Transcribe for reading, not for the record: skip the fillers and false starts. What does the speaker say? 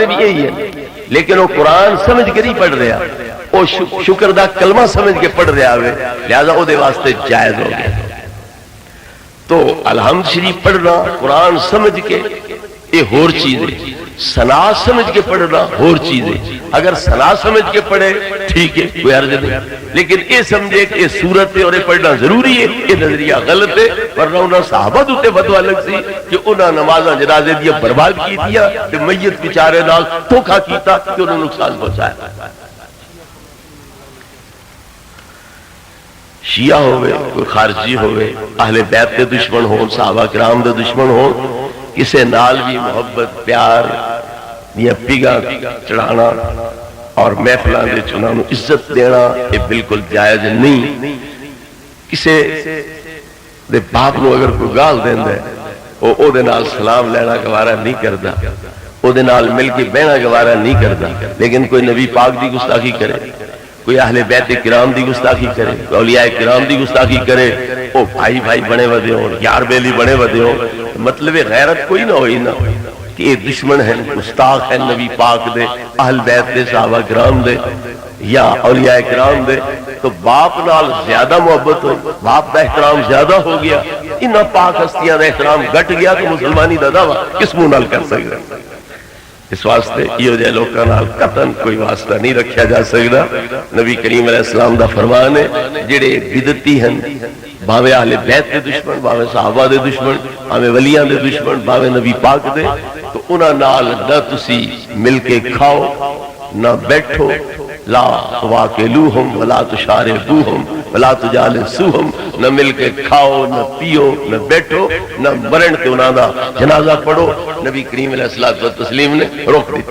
دے بھی یہی ہے، لیکن وہ قرآن سمجھ کے نہیں پڑھ رہا، وہ شکر دا کلمہ سمجھ کے پڑھ رہا ہے، لہذا وہ دے واسطے جائز ہو گیا۔ تو الحمد شریف پڑھنا قرآن سمجھ کے یہ ہور چیز ہے، ثنا سمجھ کے پڑھنا ہور چیز ہے۔ اگر ثنا سمجھ کے پڑھے ٹھیک ہے، کوئی عرض نہیں، لیکن یہ سمجھے کہ یہ صورت ہے اور یہ پڑھنا ضروری ہے، یہ نظریہ غلط ہے۔ ورنہ انہوں صحابہ دوتے بدو الگ سی کہ انہوں نمازاں جنازے دیا برباد کی دیا کہ میت بیچارے نال دھوکا کیتا کہ انہوں نقصان پہنچایا۔ شیعہ ہوئے، کوئی خارجی ہوئے، اہل بیت کے دشمن ہوں، صحابہ کرام دے دشمن ہوں، کسے نال بھی محبت پیار یا پیگا چڑھانا اور محفلان دے چنانو عزت دینا یہ بالکل جائز نہیں۔ کسے دے باپ نو اگر کوئی گال دین دے او دے نال سلام لینا گوارا نہیں کردا، او دے نال مل کے بہنا گوارا نہیں کردا، لیکن کوئی نبی پاک دی گستاخی کرے، کوئی اہل بیت کرام دی گستاخی کرے، کوئی اولیاء کرام دی گستاخی کرے، او بھائی بھائی بنے ودے ہوں، یار بیلی بنے ودے ہوں، مطلب غیرت کوئی نہ ہوئی نہ کہ یہ دشمن ہیں، گستاخ ہیں نبی پاک دے، اہل بیت دے، صحابہ کرام دے یا اولیاء کرام دے، تو باپ نال زیادہ محبت ہو، باپ دا احترام زیادہ ہو گیا، انہاں پاک ہستیاں دا احترام گھٹ گیا تو مسلمانی دا دعویٰ کس منہ نال کر سکتا۔ اس واسطے یہ جائے لوکاں نال قطعاً کوئی واسطہ نہیں رکھیا جا سکتا۔ نبی کریم علیہ السلام دا فرمان ہے جڑے بدعتی ہیں، باوے اہل بیت دے دشمن، باوے صحابہ دے دشمن، باوے ولیاں دے دشمن، باوے نبی پاک دے، تو انہاں نال نہ تسی مل کے کھاؤ نہ بیٹھو، لا تواکلوہم ولا تشاربوہم ولا تجالسوہم، نہ مل کے کھاؤ نہ پیو نہ بیٹھو نہ مرن تے انہاں دا جنازہ پڑھو۔ نبی کریم علیہ السلام نے روک دی۔